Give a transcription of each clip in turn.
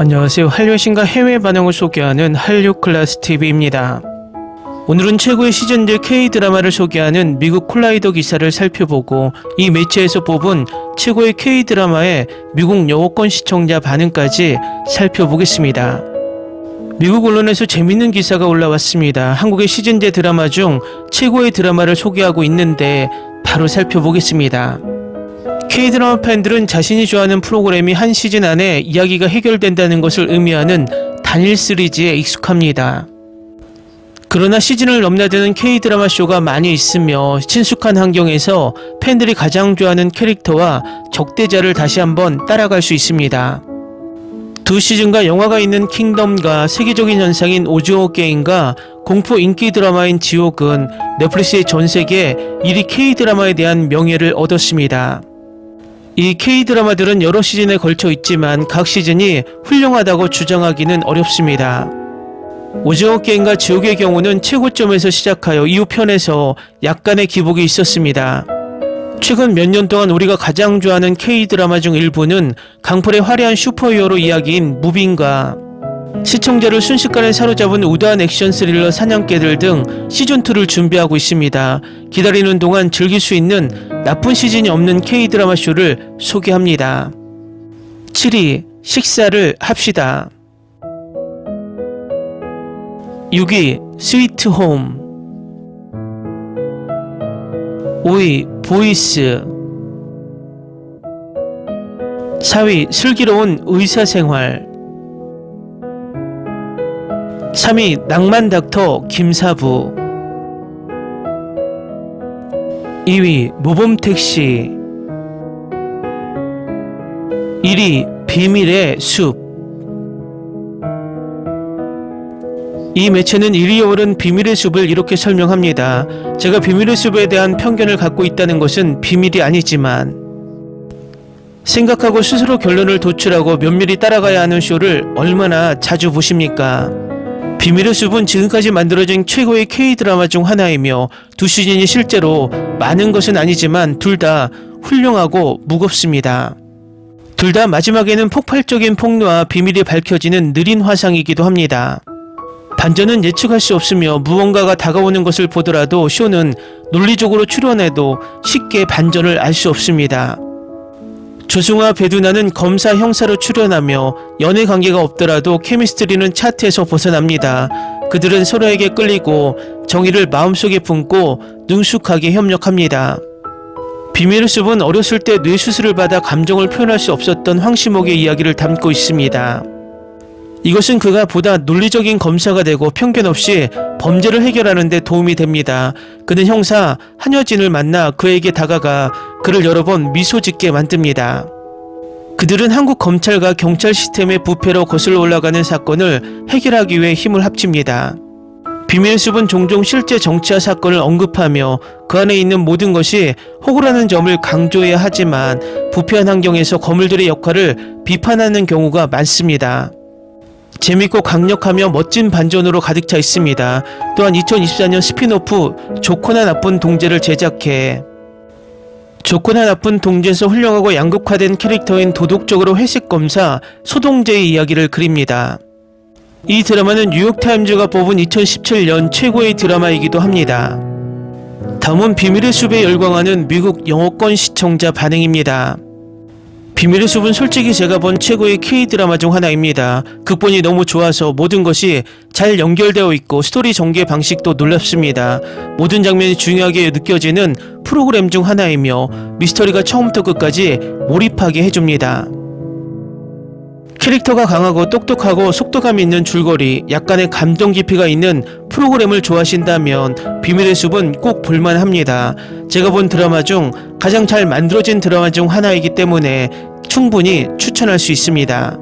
안녕하세요. 한류 신과 해외 반응을 소개하는 한류 클래스 TV입니다. 오늘은 최고의 시즌제 K-드라마를 소개하는 미국 콜라이더 기사를 살펴보고 이 매체에서 뽑은 최고의 K-드라마의 미국 영어권 시청자 반응까지 살펴보겠습니다. 미국 언론에서 재밌는 기사가 올라왔습니다. 한국의 시즌제 드라마 중 최고의 드라마를 소개하고 있는데 바로 살펴보겠습니다. K-드라마 팬들은 자신이 좋아하는 프로그램이 한 시즌 안에 이야기가 해결된다는 것을 의미하는 단일 시리즈에 익숙합니다. 그러나 시즌을 넘나드는 K-드라마 쇼가 많이 있으며 친숙한 환경에서 팬들이 가장 좋아하는 캐릭터와 적대자를 다시 한번 따라갈 수 있습니다. 두 시즌과 영화가 있는 킹덤과 세계적인 현상인 오징어 게임과 공포 인기 드라마인 지옥은 넷플릭스의 전 세계 1위 K-드라마에 대한 명예를 얻었습니다. 이 K-드라마들은 여러 시즌에 걸쳐 있지만 각 시즌이 훌륭하다고 주장하기는 어렵습니다. 오징어 게임과 지옥의 경우는 최고점에서 시작하여 이후 편에서 약간의 기복이 있었습니다. 최근 몇 년 동안 우리가 가장 좋아하는 K-드라마 중 일부는 강풀의 화려한 슈퍼히어로 이야기인 무빙과 시청자를 순식간에 사로잡은 우다한 액션 스릴러 사냥개들 등 시즌2를 준비하고 있습니다. 기다리는 동안 즐길 수 있는 나쁜 시즌이 없는 K-드라마 쇼를 소개합니다. 7위 식사를 합시다. 6위 스위트 홈. 5위 보이스. 4위 슬기로운 의사생활. 3위 낭만 닥터 김사부. 2위 모범택시. 1위 비밀의 숲. 이 매체는 1위에 오른 비밀의 숲을 이렇게 설명합니다. 제가 비밀의 숲에 대한 편견을 갖고 있다는 것은 비밀이 아니지만 생각하고 스스로 결론을 도출하고 면밀히 따라가야 하는 쇼를 얼마나 자주 보십니까? 비밀의 숲은 지금까지 만들어진 최고의 K-드라마 중 하나이며 두 시즌이 실제로 많은 것은 아니지만 둘 다 훌륭하고 무겁습니다. 둘 다 마지막에는 폭발적인 폭로와 비밀이 밝혀지는 느린 화상이기도 합니다. 반전은 예측할 수 없으며 무언가가 다가오는 것을 보더라도 쇼는 논리적으로 추론해도 쉽게 반전을 알 수 없습니다. 조승우와 배두나는 검사 형사로 출연하며 연애 관계가 없더라도 케미스트리는 차트에서 벗어납니다. 그들은 서로에게 끌리고 정의를 마음속에 품고 능숙하게 협력합니다. 비밀의 숲은 어렸을 때 뇌수술을 받아 감정을 표현할 수 없었던 황시목의 이야기를 담고 있습니다. 이것은 그가 보다 논리적인 검사가 되고 편견 없이 범죄를 해결하는 데 도움이 됩니다. 그는 형사 한여진을 만나 그에게 다가가 그를 여러 번 미소 짓게 만듭니다. 그들은 한국 검찰과 경찰 시스템의 부패로 거슬러 올라가는 사건을 해결하기 위해 힘을 합칩니다. 비밀의 숲은 종종 실제 정치화 사건을 언급하며 그 안에 있는 모든 것이 호구라는 점을 강조해야 하지만 부패한 환경에서 거물들의 역할을 비판하는 경우가 많습니다. 재밌고 강력하며 멋진 반전으로 가득 차 있습니다. 또한 2024년 스피노프 좋거나 나쁜 동제를 제작해 좋거나 나쁜 동제에서 훌륭하고 양극화된 캐릭터인 도덕적으로 회색 검사 소동제의 이야기를 그립니다. 이 드라마는 뉴욕타임즈가 뽑은 2017년 최고의 드라마이기도 합니다. 다음은 비밀의 숲에 열광하는 미국 영어권 시청자 반응입니다. 비밀의 숲은 솔직히 제가 본 최고의 K-드라마 중 하나입니다. 극본이 너무 좋아서 모든 것이 잘 연결되어 있고 스토리 전개 방식도 놀랍습니다. 모든 장면이 중요하게 느껴지는 프로그램 중 하나이며 미스터리가 처음부터 끝까지 몰입하게 해줍니다. 캐릭터가 강하고 똑똑하고 속도감 있는 줄거리, 약간의 감정 깊이가 있는 프로그램을 좋아하신다면 비밀의 숲은 꼭 볼만합니다. 제가 본 드라마 중 가장 잘 만들어진 드라마 중 하나이기 때문에 충분히 추천할 수 있습니다.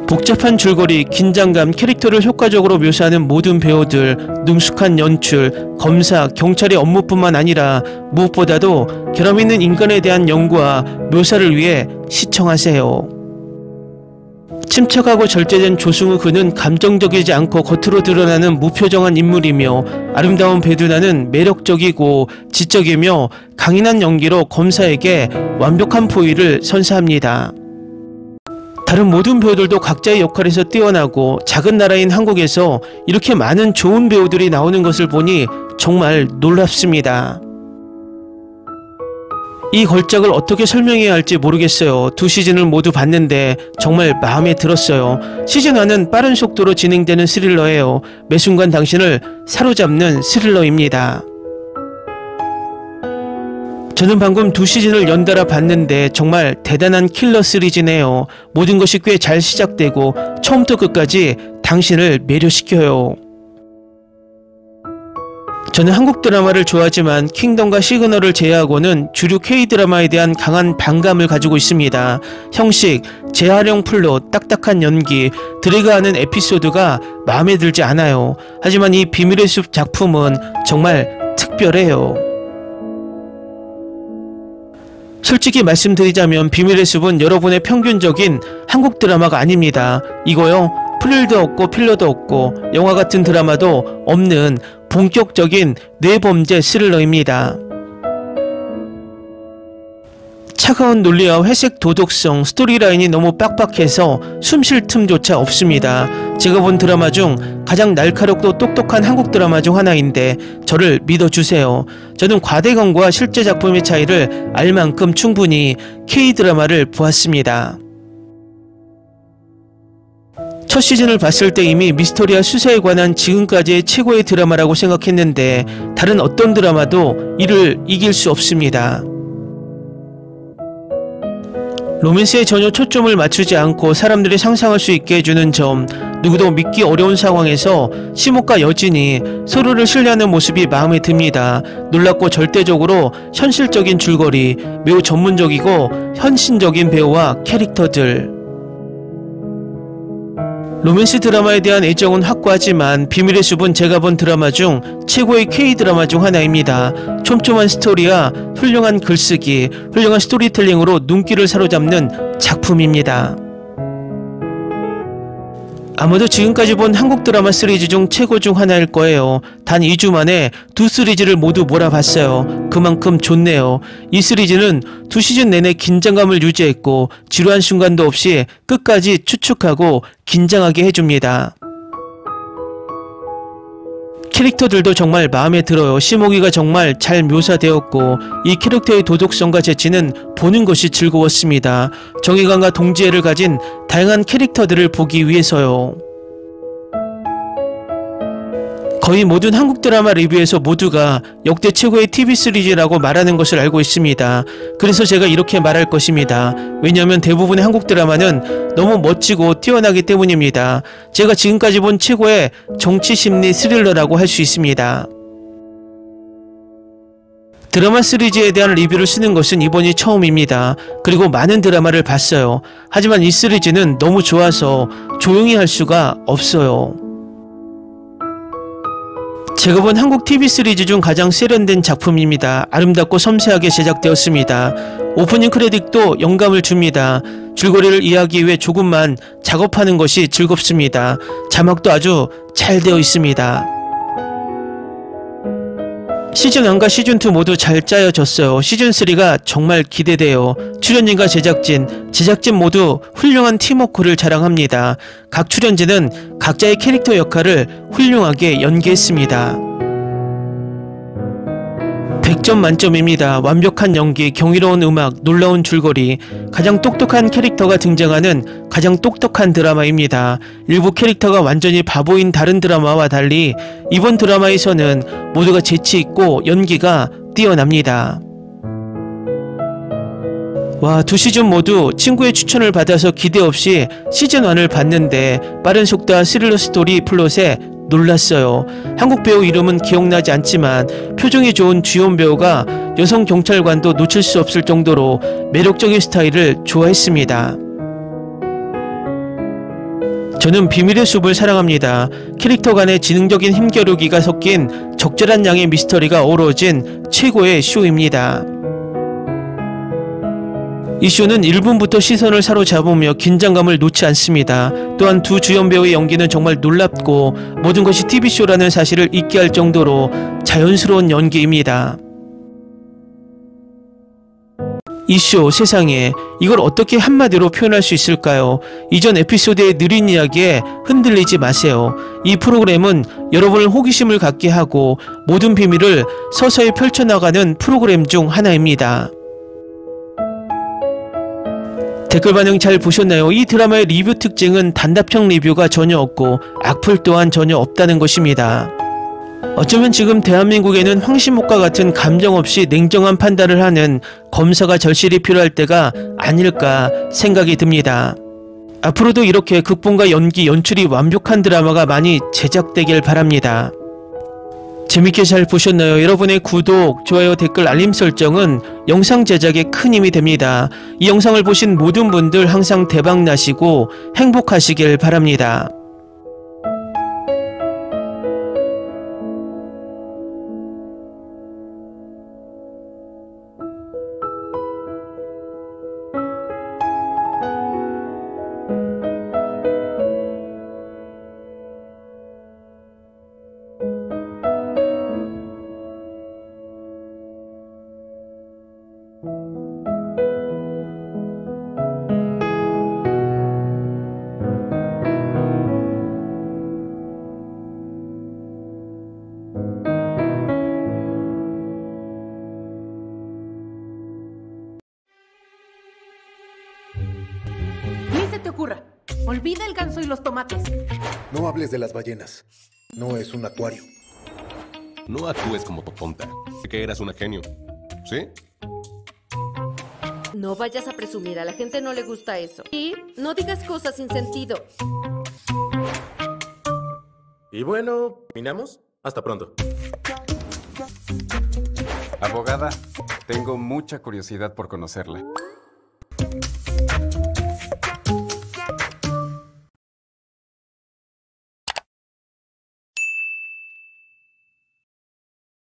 복잡한 줄거리, 긴장감, 캐릭터를 효과적으로 묘사하는 모든 배우들, 능숙한 연출, 검사, 경찰의 업무뿐만 아니라 무엇보다도 결함 있는 인간에 대한 연구와 묘사를 위해 시청하세요. 침착하고 절제된 조승우 그는 감정적이지 않고 겉으로 드러나는 무표정한 인물이며 아름다운 배두나는 매력적이고 지적이며 강인한 연기로 검사에게 완벽한 포위를 선사합니다. 다른 모든 배우들도 각자의 역할에서 뛰어나고 작은 나라인 한국에서 이렇게 많은 좋은 배우들이 나오는 것을 보니 정말 놀랍습니다. 이 걸작을 어떻게 설명해야 할지 모르겠어요. 두 시즌을 모두 봤는데 정말 마음에 들었어요. 시즌 1은 빠른 속도로 진행되는 스릴러예요. 매 순간 당신을 사로잡는 스릴러입니다. 저는 방금 두 시즌을 연달아 봤는데 정말 대단한 킬러 시리즈네요. 모든 것이 꽤 잘 시작되고 처음부터 끝까지 당신을 매료시켜요. 저는 한국 드라마를 좋아하지만 킹덤과 시그널을 제외하고는 주류 K-드라마에 대한 강한 반감을 가지고 있습니다. 형식, 재활용 플롯, 딱딱한 연기, 드래그하는 에피소드가 마음에 들지 않아요. 하지만 이 비밀의 숲 작품은 정말 특별해요. 솔직히 말씀드리자면 비밀의 숲은 여러분의 평균적인 한국 드라마가 아닙니다. 이거요, 프릴도 없고 필러도 없고 영화 같은 드라마도 없는 본격적인 뇌범죄 스릴러입니다. 차가운 논리와 회색 도덕성, 스토리라인이 너무 빡빡해서 숨쉴 틈조차 없습니다. 제가 본 드라마 중 가장 날카롭고 똑똑한 한국 드라마 중 하나인데 저를 믿어주세요. 저는 과대광과 실제 작품의 차이를 알 만큼 충분히 K-드라마를 보았습니다. 첫 시즌을 봤을 때 이미 미스터리와 수사에 관한 지금까지의 최고의 드라마라고 생각했는데 다른 어떤 드라마도 이를 이길 수 없습니다. 로맨스에 전혀 초점을 맞추지 않고 사람들이 상상할 수 있게 해주는 점, 누구도 믿기 어려운 상황에서 심옥과 여진이 서로를 신뢰하는 모습이 마음에 듭니다. 놀랍고 절대적으로 현실적인 줄거리, 매우 전문적이고 헌신적인 배우와 캐릭터들. 로맨스 드라마에 대한 애정은 확고하지만 비밀의 숲은 제가 본 드라마 중 최고의 K-드라마 중 하나입니다. 촘촘한 스토리와 훌륭한 글쓰기, 훌륭한 스토리텔링으로 눈길을 사로잡는 작품입니다. 아마도 지금까지 본 한국 드라마 시리즈 중 최고 중 하나일 거예요. 단 2주 만에 두 시리즈를 모두 몰아봤어요. 그만큼 좋네요. 이 시리즈는 두 시즌 내내 긴장감을 유지했고 지루한 순간도 없이 끝까지 추측하고 긴장하게 해줍니다. 캐릭터들도 정말 마음에 들어요. 시모기가 정말 잘 묘사되었고 이 캐릭터의 도덕성과 재치는 보는 것이 즐거웠습니다. 정의감과 동지애를 가진 다양한 캐릭터들을 보기 위해서요. 거의 모든 한국 드라마 리뷰에서 모두가 역대 최고의 TV 시리즈라고 말하는 것을 알고 있습니다. 그래서 제가 이렇게 말할 것입니다. 왜냐하면 대부분의 한국 드라마는 너무 멋지고 뛰어나기 때문입니다. 제가 지금까지 본 최고의 정치 심리 스릴러라고 할 수 있습니다. 드라마 시리즈에 대한 리뷰를 쓰는 것은 이번이 처음입니다. 그리고 많은 드라마를 봤어요. 하지만 이 시리즈는 너무 좋아서 조용히 할 수가 없어요. 제가 본 한국 TV 시리즈 중 가장 세련된 작품입니다. 아름답고 섬세하게 제작되었습니다. 오프닝 크레딧도 영감을 줍니다. 줄거리를 이해하기 위해 조금만 작업하는 것이 즐겁습니다. 자막도 아주 잘 되어 있습니다. 시즌1과 시즌2 모두 잘 짜여졌어요. 시즌3가 정말 기대돼요. 출연진과 제작진 모두 훌륭한 팀워크를 자랑합니다. 각 출연진은 각자의 캐릭터 역할을 훌륭하게 연기했습니다. 100점 만점입니다. 완벽한 연기, 경이로운 음악, 놀라운 줄거리, 가장 똑똑한 캐릭터가 등장하는 가장 똑똑한 드라마입니다. 일부 캐릭터가 완전히 바보인 다른 드라마와 달리 이번 드라마에서는 모두가 재치있고 연기가 뛰어납니다. 와, 두 시즌 모두 친구의 추천을 받아서 기대 없이 시즌1을 봤는데 빠른 속도와 스릴러 스토리 플롯에 놀랐어요. 한국 배우 이름은 기억나지 않지만 표정이 좋은 주연 배우가 여성 경찰관도 놓칠 수 없을 정도로 매력적인 스타일을 좋아했습니다. 저는 비밀의 숲을 사랑합니다. 캐릭터 간의 지능적인 힘겨루기가 섞인 적절한 양의 미스터리가 어우러진 최고의 쇼입니다. 이 쇼는 1분부터 시선을 사로잡으며 긴장감을 놓지 않습니다. 또한 두 주연 배우의 연기는 정말 놀랍고 모든 것이 TV쇼라는 사실을 잊게 할 정도로 자연스러운 연기입니다. 이쇼 세상에 이걸 어떻게 한마디로 표현할 수 있을까요? 이전 에피소드의 느린 이야기에 흔들리지 마세요. 이 프로그램은 여러분을 호기심을 갖게 하고 모든 비밀을 서서히 펼쳐나가는 프로그램 중 하나입니다. 댓글 반응 잘 보셨나요? 이 드라마의 리뷰 특징은 단답형 리뷰가 전혀 없고 악플 또한 전혀 없다는 것입니다. 어쩌면 지금 대한민국에는 황신목과 같은 감정 없이 냉정한 판단을 하는 검사가 절실히 필요할 때가 아닐까 생각이 듭니다. 앞으로도 이렇게 극본과 연기, 연출이 완벽한 드라마가 많이 제작되길 바랍니다. 재밌게 잘 보셨나요? 여러분의 구독, 좋아요, 댓글, 알림 설정은 영상 제작에 큰 힘이 됩니다. 이 영상을 보신 모든 분들 항상 대박 나시고 행복하시길 바랍니다. Ni se te ocurra. Olvida el ganso y los tomates. No hables de las ballenas. No es un acuario. No actúes como tonta. Que eras una genio. ¿Sí? No vayas a presumir, a la gente no le gusta eso. Y no digas cosas sin sentido. Y bueno, ¿terminamos? Hasta pronto. Abogada, tengo mucha curiosidad por conocerla.